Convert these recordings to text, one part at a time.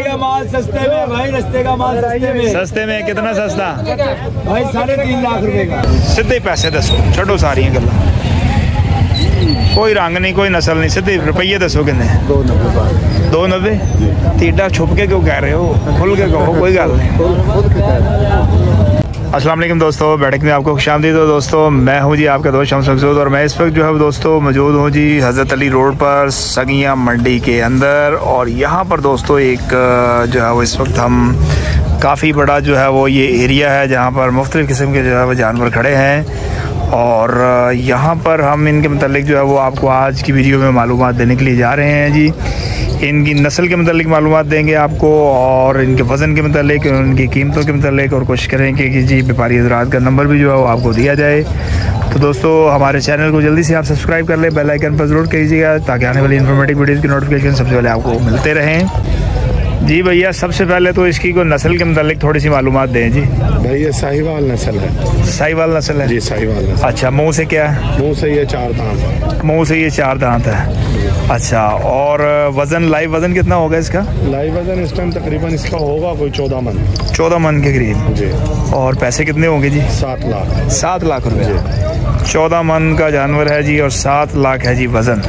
रस्ते का माल सस्ते में भाई, रस्ते का माल सस्ते में। सस्ते में कितना सस्ता भाई 3.5 लाख रुपए का। सीधे पैसे दसो, छोड़ो सारी गल्लां, कोई रंग नहीं कोई नस्ल नहीं, सीधे रुपये दसो किन्ने। 290। तीडा छुप के क्यों कह रहे हो, खुल के कहो, कोई गल नहीं। अस्सलाम वालेकुम दोस्तों, बैठक में आपको खुशामदीद हो दोस्तों। मैं हूं जी आपका दोस्त शम्स मकसूद और मैं इस वक्त जो है दोस्तों मौजूद हूं जी हज़रत अली रोड पर सगिया मंडी के अंदर। और यहाँ पर दोस्तों एक जो है वो इस वक्त हम काफ़ी बड़ा जो है वो ये एरिया है जहाँ पर मुख्तलिफ़ किस्म के जो है वो जानवर खड़े हैं। और यहाँ पर हम इनके मतलब जो है वो आपको आज की वीडियो में मालूमात देने के लिए जा रहे हैं जी। इनकी नस्ल के मतलब मालूमात देंगे आपको और इनके वज़न के मतलब, उनकी कीमतों के मतलब, और कोशिश करेंगे कि जी व्यापारी हज़रात का नंबर भी जो है वो आपको दिया जाए। तो दोस्तों हमारे चैनल को जल्दी से आप सब्सक्राइब कर लें, बेल आइकन पर ज़रूर कीजिएगा ताकि आने वाली इन्फॉर्मेटिव वीडियोज़ की नोटिफिकेशन सबसे पहले आपको मिलते रहें। जी भैया, सबसे पहले तो इसकी को नस्ल के मतलब थोड़ी सी मालूमात दें जी। भाई ये साहिवाल नस्ल है। साहिवाल नस्ल है जी, साहिवाल नस्ल। अच्छा, मुँह से क्या है? मुँह से ये 4 दांत है। मुँह से ये 4 दांत है। अच्छा, और वज़न, लाइव वज़न कितना होगा इसका? लाइव वज़न इस टाइम तकरीबन इसका होगा कोई 14 मन। 14 मन के करीब जी। और पैसे कितने होंगे जी? 7 लाख। 7 लाख रुपये। 14 मन का जानवर है जी और 7 लाख है जी वज़न।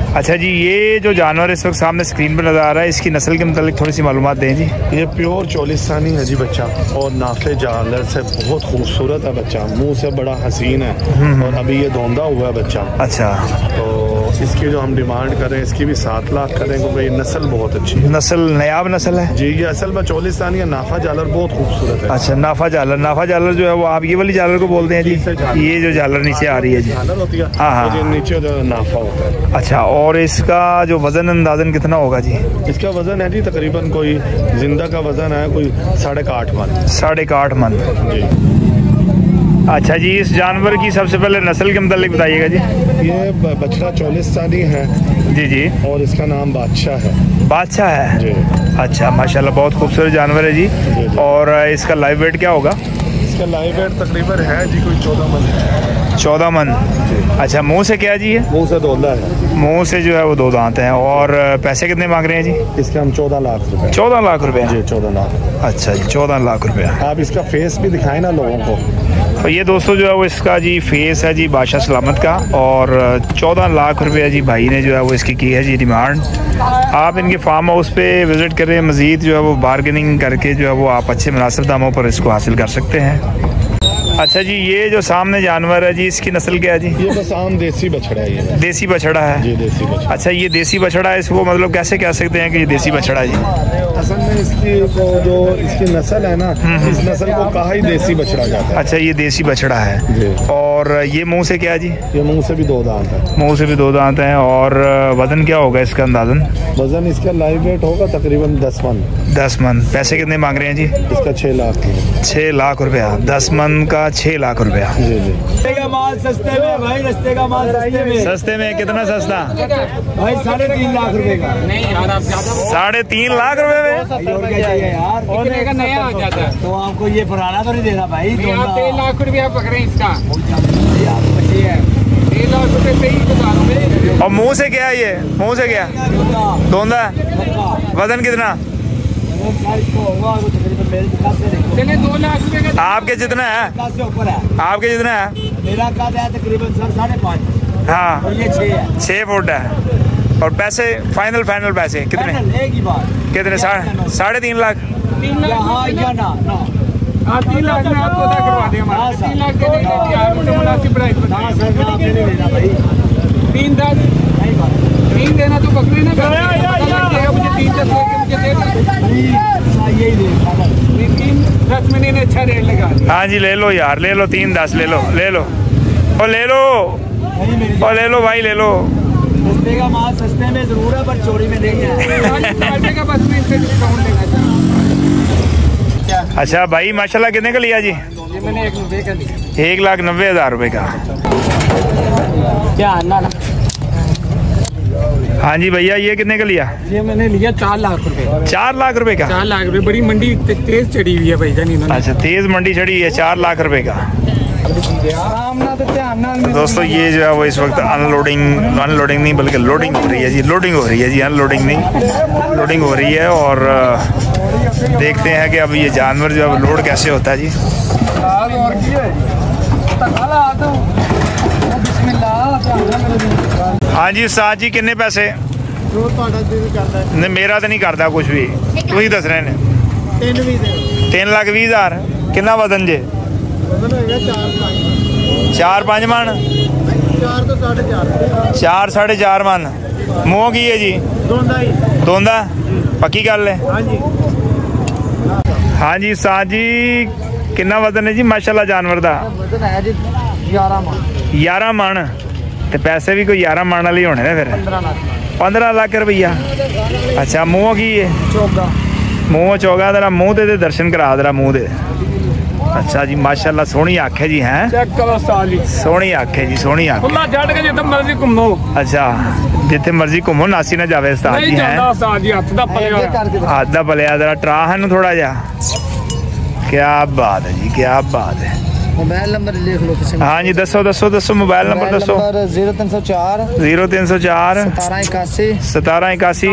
अच्छा जी, ये जो जानवर इस वक्त सामने स्क्रीन पर नज़र आ रहा है, इसकी नस्ल के मतलब थोड़ी सी मालूमात दें जी। ये प्योर चोलिस्तानी है जी बच्चा, और नाफे जालर से बहुत खूबसूरत है बच्चा, मुंह से बड़ा हसीन है और अभी ये धोंदा हुआ है बच्चा। अच्छा, तो इसकी जो हम डिमांड करें इसकी भी 7 लाख करें क्योंकि ये नस्ल बहुत अच्छी है। नस्ल नायाब नस्ल है जी, ये असल में चोलिस्तानी है। नाफा जालर बहुत खूबसूरत है। अच्छा, नाफा जालर। नाफा जालर जो है वो आप ये वाली जालर को बोलते हैं जी? ये जो जालर नीचे आ रही है जी, जालर होती है। हाँ हाँ, नीचे जो नाफा होता है। अच्छा, और इसका जो वजन अंदाजन कितना होगा जी? इसका वजन है जी तकरीबन कोई जिंदा का वजन है कोई 8.5 मन। 8.5 मन जी। अच्छा जी, इस जानवर की सबसे पहले नस्ल के मतलब बताइएगा जी। ये बछड़ा चोलिस्तानी है जी जी, और इसका नाम बादशाह है। बादशाह है जी। अच्छा, माशाल्लाह बहुत खूबसूरत जानवर है जी। और इसका लाइव वेट क्या होगा? इसका लाइव वेट तकरीबन है जी कोई 14 मन है। 14 मन। अच्छा, मुंह से क्या जी है? मुंह से धोंदा है। मुंह से जो है वो 2 दांत हैं। और पैसे कितने मांग रहे हैं जी? इसके हम 14 लाख रुपए। 14 लाख रुपए जी, 14 लाख। अच्छा जी, 14 लाख रुपए। आप इसका फेस भी दिखाएं ना लोगों को। तो ये दोस्तों जो है वो इसका जी फेस है जी बादशाह सलामत का, और 14 लाख रुपए जी भाई ने जो है वो इसकी की है जी डिमांड। आप इनके फार्म हाउस पे विज़िट करें, मज़ीद जो है वो बार्गेनिंग करके जो है वो आप अच्छे मुनासिब दामों पर इसको हासिल कर सकते हैं। अच्छा जी, ये जो सामने जानवर है जी, इसकी नस्ल क्या है जी? ये बस आम देसी बछड़ा है। ये देसी बछड़ा है जी, देसी बछड़ा। अच्छा, ये देसी बछड़ा है, इसको मतलब कैसे कह सकते हैं कि ये देसी बछड़ा है जी? असल में इसकी जो इसकी नस्ल है ना, इस नस्ल को कहा ही देसी बछड़ा जाता है। अच्छा, ये देसी बछड़ा है जी। और ये मुंह से क्या है जी? ये मुंह से भी 2 दांत है। मुंह से भी 2 दांत हैं। और वजन क्या होगा इसका अंदाजन? वजन इसका लाइव वेट होगा तकरीबन 10 मन। 10 मन। पैसे कितने मांग रहे हैं जी? इसका 6 लाख। 6 लाख रुपया। 10 मन का 6 लाख रुपया। जी जी। रस्ते का माल सस्ते में भाई, रस्ते का माल सस्ते में। सस्ते में कितना सस्ता भाई 3.5 लाख रुपए का। नहीं यार, आप ज्यादा 3.5 लाख रुपए में? और क्या चाहिए यार? कितने का नया हो जाता है तो आपको ये पुराना तो नहीं देना भाई। 3 लाख रुपया पकड़े इसका। आप बची है 3 लाख रुपए से ही बता रहा हूँ। और मुंह से क्या है ये? मुंह से क्या? धोंदा। वजन कितना? चले 2 लाख रुपए का। आपके जितना है? से ऊपर है। आपके जितना है? मेरा कद है तकरीबन सर 5.5 हाँ, और ये 6 है। 6 फुट है। और पैसे फाइनल पैसे कितने? एक ही बात कितने? 3.5 लाख। 3 लाख। हाँ या ना ना, आप 3 लाख में आप सौदा करवा दें हमारा। 3 लाख देने के लिए तैयार हूं, मुनासिब प्राइस ना सर आपने नहीं देना भाई। 3 10 नहीं बात 3 देना तो बकरी ना कर मुझे 3 10 लेके मुझे दे यही दे। 3 10 में नहीं अच्छा रेट लगा। हाँ जी, ले लो यार, ले लो 3-10 ले लो, ले लो और ले लो और ले लो भाई, ले लो। सस्ते का माल सस्ते में जरूर है पर चोरी में नहीं है। का बस में इससे डिस्काउंट लेना चाहिए। अच्छा भाई, माशाल्लाह कितने का लिया जी? ये मैंने 1,90,000 का लिया। 1,90,000 रुपए का। क्या ना हाँ जी भैया, ये कितने का लिया? ये मैंने लिया 4 लाख रुपए। 4 लाख रुपए का? 4 लाख रुपए। बड़ी मंडी तेज चढ़ी हुई है भाई जान इन्होंने। अच्छा, तेज मंडी चढ़ी है। 4 लाख रुपए का। दोस्तों ये जो है वो इस वक्त अनलोडिंग नहीं बल्कि लोडिंग हो रही है जी, लोडिंग हो रही है जी, अनलोडिंग नहीं, लोडिंग हो रही है। और देखते हैं कि अब ये जानवर जो है लोड कैसे होता है जी। हाँ जी उस्ताद जी किन्ने पैसे? नहीं मेरा तो नहीं करता कुछ भी, तू ही दस रहे ने। 3,20,000 कितना वजन जे? 4-5 मन, 4-4.5 मन। मूँह की है जी? दोंदा पक्की गल है। हाँ जी उस्ताद जी कितना वजन है जी माशाल्लाह जानवर का? 11 मन। तो पैसे भी कोई 11 मन वाले होने ने फिर? 15 लाख रुपया। अच्छा मूँह की है? मूँह चौगा। तेरा मूँह दे दर्शन करा तेरा मूँह दे। अच्छा जी माशाल्लाह सोहनी अख है जी, हैं सोहनी अख है जी, सोहनी अख। अच्छा जिथे मर्जी घूमो नासी ना जावे उस्ताद जी, हैं हाथ दा पलिया। जरा ट्रा है थोड़ा जा। क्या बात है जी, क्या बात है। मोबाइल नंबर लिख लो। हाँ जी दसो दसो दसो मोबाइल नंबर दसो। 0304 1781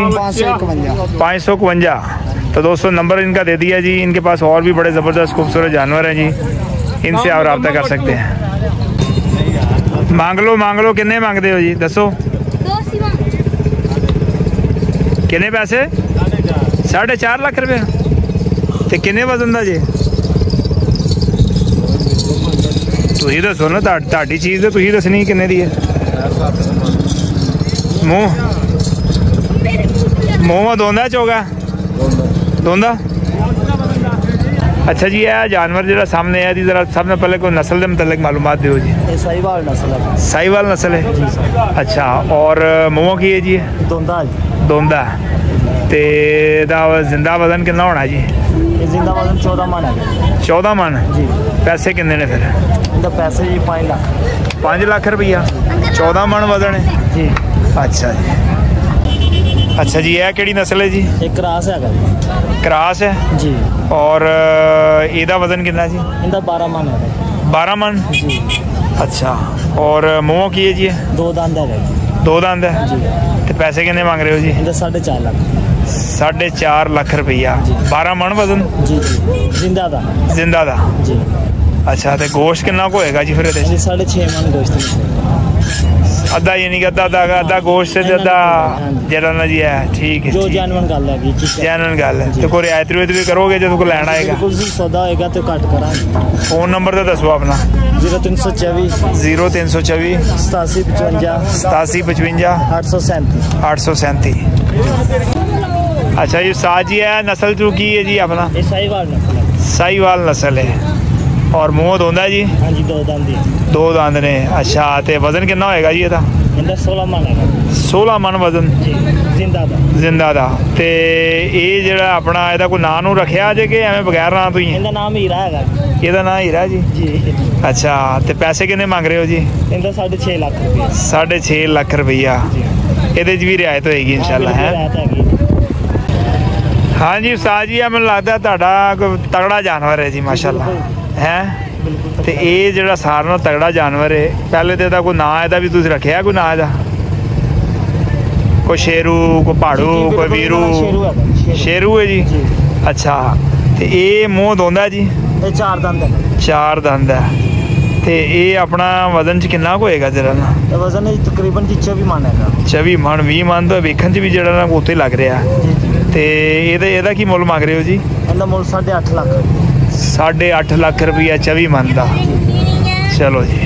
551। तो दोस्तों नंबर इनका दे दिया जी। इनके पास और भी बड़े ज़बरदस्त खूबसूरत जानवर हैं जी, इनसे आप रब्ता कर सकते हैं। मांग लो किन्ने मांगते हो जी दसो? किन्ने पैसे? 4.5 लाख रुपये। तो किन्ने वजन का जी? तुही दसो ना, ताड़ी चीज़ तो तुही दसनी किन्ने दी है। मूँह दोंदा चौगा? दोंदा। अच्छा जी यह जानवर जो सामने है जी, जरा सब ने पहले कोई नस्ल के मतलब मालूमात दो जी। साहिवाल नस्ल है। साहिवाल नस्ल है। अच्छा और मूँह की है जी? दोंदा। दोंदा। ते जिंदा वजन कितना होना जी? जिंदा वजन 14 मन है। 14 मन जी। पैसे कितने ने फिर? पैसे जी 5 लाख। 5 लाख रुपया। 14 मन वजन है जी। अच्छा जी। अच्छा जी यह केड़ी नस्ल है जी? एक क्रास है। क्रास है जी। और ਇਹਦਾ वजन कितना जी? इनका 12 मन है। 12 मन जी। अच्छा और मूँह की है जी? 2 दांत है। 2 दांत है जी। तो पैसे कितने मांग रहे हो जी? इनका 4.5 लाख। 4.5 लाख रुपया। 12 मन वजन जी। जिंदा दा जी। अच्छा तो गोश्त कितना को होएगा जी फिर? 6.5 मन गोश्त। अद्धा यानी कि अद्धा गोश्त से अद्धा जरा ना जी है। ठीक है जो जानवन गल है, जानवन गल है। तो कोई रियायत भी करोगे जो लेना आएगा? सौदा होएगा तो घट करांगे। फोन नंबर तो दसो अपना। 0324 8755 837। अच्छा ये साज जी है नस्ल चू की है जी अपना? साहिवाल नस्ल है। और मूँह दोंदा जी? हाँ जी 2 दांत। 2 दांत ने। अच्छा तो वजन कितना होएगा जी ਇਹਦਾ? 16 मन है। 16 मन वजन जी। जिंदा दा। ते ये ਜਿਹੜਾ ਆਪਣਾ ਇਹਦਾ ਕੋਈ ਨਾਂ ਨੂੰ ਰੱਖਿਆ ਜੇ ਕਿ ਐਵੇਂ ਬਗੈਰ ਨਾਂ ਤੋਂ ਹੀ? ਇਹਦਾ ਨਾਮ ਹੀਰਾ ਹੈਗਾ। ਇਹਦਾ ਨਾਂ ਹੀਰਾ ਜੀ? ਜੀ। अच्छा ਤੇ ਪੈਸੇ ਕਿੰਨੇ ਮੰਗ ਰਹੇ ਹੋ ਜੀ? ਇਹਦਾ 6.5 ਲੱਖ ਰੁਪਏ। 6.5 ਲੱਖ ਰੁਪਇਆ। ਇਹਦੇ 'ਚ ਵੀ ਰਿਆਇਤ ਹੋਏਗੀ ਇਨਸ਼ਾਅੱਲਾ ਹੈ। हाँ जी उस्ताद जी मैं लगता ਤੁਹਾਡਾ ਕੋਈ ਤਗੜਾ जानवर है जी माशाल्लाह है। तो ये जो सारे नालों तगड़ा जानवर है पहले तो कोई ना है भी तुसीं रखिया कोई ना है? कोई शेरू कोई पहाड़ू कोई वीरू? शेरू है जी। अच्छा तो ये मूँह दोंदा जी? 4 दंद है। 4 दंद है। तो ये अपना वजन च कितना होएगा जरा ना? वजन तकरीबन 24 मन है। 24 मन 20 मन तो वेखन च भी जरा ना उत्ते लग रहा। तो ਇਹਦਾ ਕੀ ਮੁੱਲ ਮੰਗ ਰਹੇ ਹੋ ਜੀ? ਇਹਦਾ ਮੁੱਲ 8.5 ਲੱਖ। 8.5 ਲੱਖ ਰੁਪਇਆ 24 मन का। चलो जी।